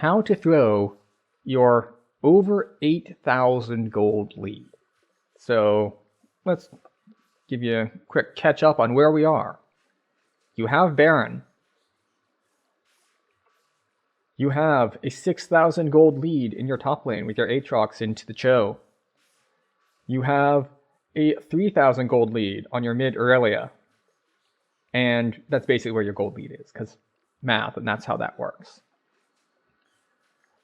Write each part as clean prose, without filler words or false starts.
how to throw your over 8,000 gold lead. So let's give you a quick catch up on where we are. You have Baron. You have a 6,000 gold lead in your top lane with your Aatrox into the Cho. You have a 3,000 gold lead on your mid Aurelia. And that's basically where your gold lead is, because math, and that's how that works.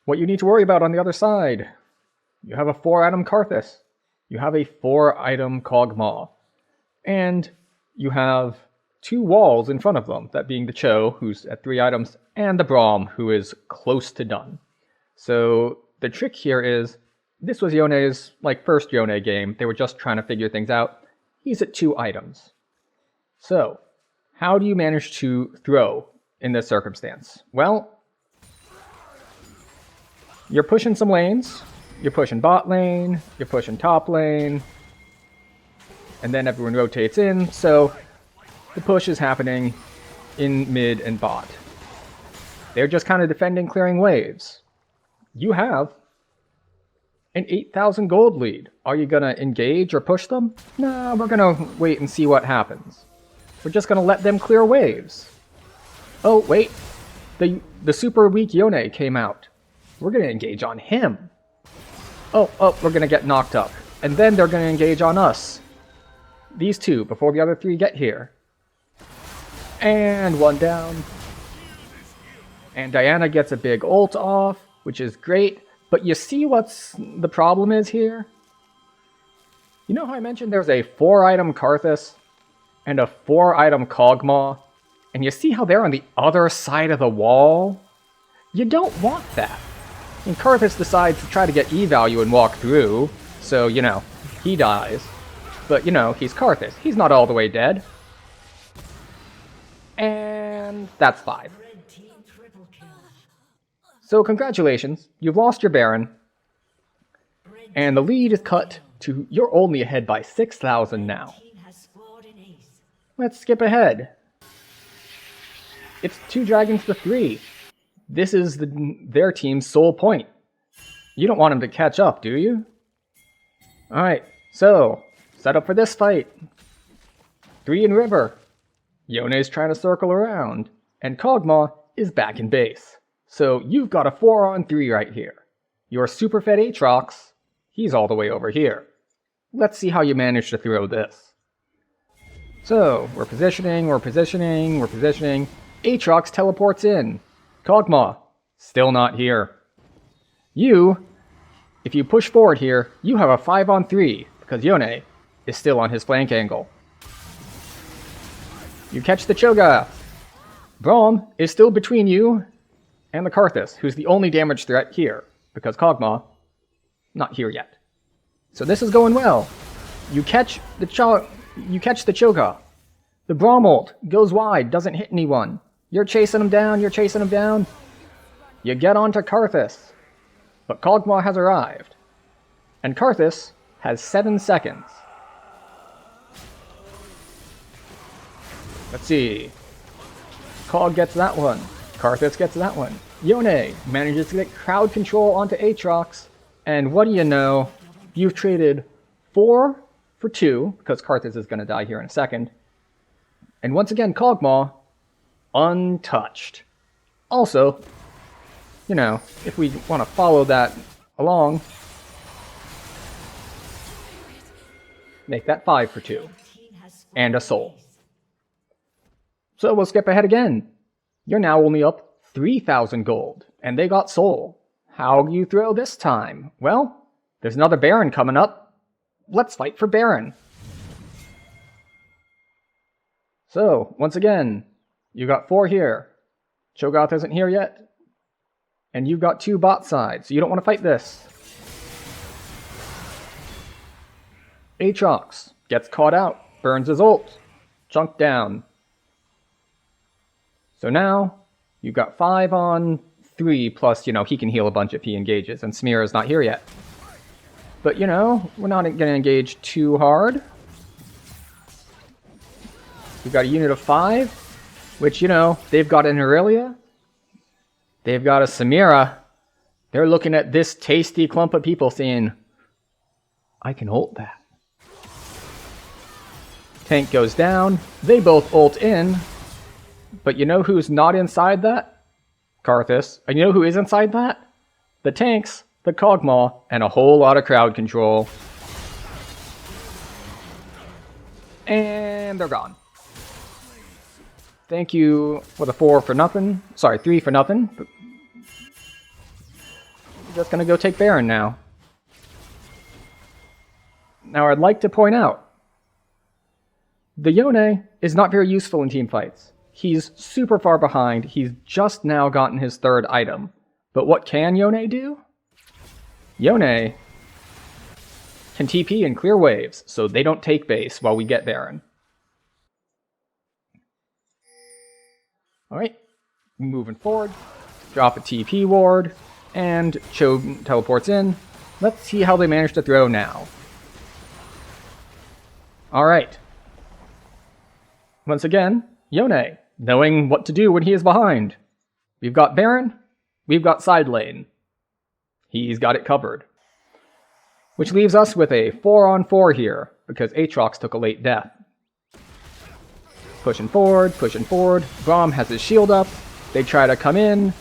What you need to worry about on the other side, you have a 4-item Karthus. You have a 4-item Kog'Maw. And you have 2 walls in front of them, that being the Cho, who's at 3 items, and the Braum, who is close to done. So the trick here is, this was Yone's first Yone game. They were just trying to figure things out. He's at 2 items. So, how do you manage to throw in this circumstance? Well, you're pushing some lanes. You're pushing bot lane, you're pushing top lane, and then everyone rotates in, so the push is happening in mid and bot. They're just kind of defending, clearing waves. You have an 8,000 gold lead. Are you going to engage or push them? No, we're going to wait and see what happens. We're just going to let them clear waves. Oh, wait. The super weak Yone came out. We're going to engage on him. Oh, we're going to get knocked up. And then they're going to engage on us. These 2, before the other 3 get here. And 1 down. And Diana gets a big ult off, which is great. But you see what's the problem is here? You know how I mentioned there's a 4-item Karthus and a 4-item Kog'Maw? And you see how they're on the other side of the wall? You don't want that. And Karthus decides to try to get E-value and walk through, so, he dies. But, he's Karthus. He's not all the way dead. And that's 5. So congratulations, you've lost your Baron. And the lead is cut to, you're only ahead by 6,000 now. Let's skip ahead. It's 2 dragons to 3. This is their team's sole point. You don't want them to catch up, do you? Alright, so, set up for this fight. 3 in river. Yone's trying to circle around. And Kog'Maw is back in base. So you've got a 4-on-3 right here. Your super fed Aatrox, he's all the way over here. Let's see how you manage to throw this. So, we're positioning. Aatrox teleports in. Kog'Maw, still not here. If you push forward here, you have a 5-on-3, because Yone is still on his flank angle. You catch the Cho'Gath. Braum is still between you and the Karthus, who's the only damage threat here, because Kog'Maw, not here yet. So this is going well. You catch the Cho'Gath. The Braum ult goes wide, doesn't hit anyone. You're chasing him down. You get onto Karthus. But Kog'Maw has arrived. And Karthus has 7 seconds. Let's see. Kog gets that one. Karthus gets that one. Yone manages to get crowd control onto Aatrox. And what do you know? You've traded 4 for 2, because Karthus is going to die here in a second. And once again, Kog'Maw, untouched. Also, if we want to follow that along, make that 5 for 2. And a soul. So we'll skip ahead again. You're now only up 3,000 gold, and they got soul. How do you throw this time? Well, there's another Baron coming up. Let's fight for Baron. So, once again, you got 4 here. Cho'Gath isn't here yet. And you've got 2 bot sides, so you don't want to fight this. Aatrox gets caught out, burns his ult, chunked down. So now, you've got 5-on-3, plus, he can heal a bunch if he engages, and Samira's not here yet. But, we're not going to engage too hard. We've got a unit of 5, which, they've got an Aurelia. They've got a Samira. They're looking at this tasty clump of people saying, I can ult that. Tank goes down. They both ult in. But you know who's not inside that? Karthus. And you know who is inside that? The tanks, the Kog'Maw, and a whole lot of crowd control. And they're gone. Thank you for the 4 for nothing. Sorry, 3 for nothing. Just gonna go take Baron now. Now I'd like to point out, the Yone is not very useful in team fights. He's super far behind, he's just now gotten his 3rd item. But what can Yone do? Yone can TP and clear waves, so they don't take base while we get Baron. Alright, moving forward, drop a TP ward, and Cho teleports in. Let's see how they manage to throw now. Alright. Once again, Yone, knowing what to do when he is behind. We've got Baron, we've got side lane. He's got it covered. Which leaves us with a 4-on-4 here, because Aatrox took a late death. Pushing forward, Braum has his shield up, they try to come in,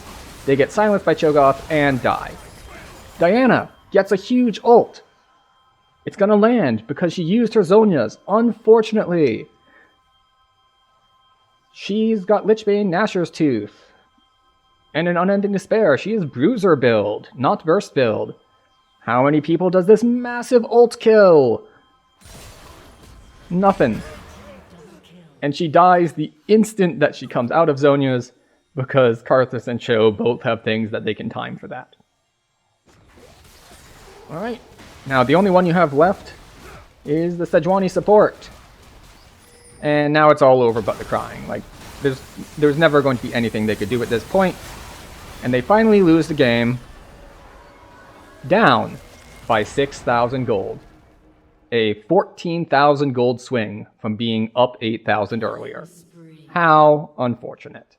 they get silenced by Cho'Gath and die. Diana gets a huge ult. It's gonna land because she used her Zhonya's, unfortunately. She's got Lichbane Nashor's Tooth. And in Unending Despair, she is Bruiser build, not Burst build. How many people does this massive ult kill? Nothing. And she dies the instant that she comes out of Zhonya's, because Karthus and Cho both have things that they can time for that. Alright. Now, the only one you have left is the Sejuani support. And now it's all over but the crying. Like, there's never going to be anything they could do at this point. And they finally lose the game. Down by 6,000 gold. A 14,000 gold swing from being up 8,000 earlier. How unfortunate.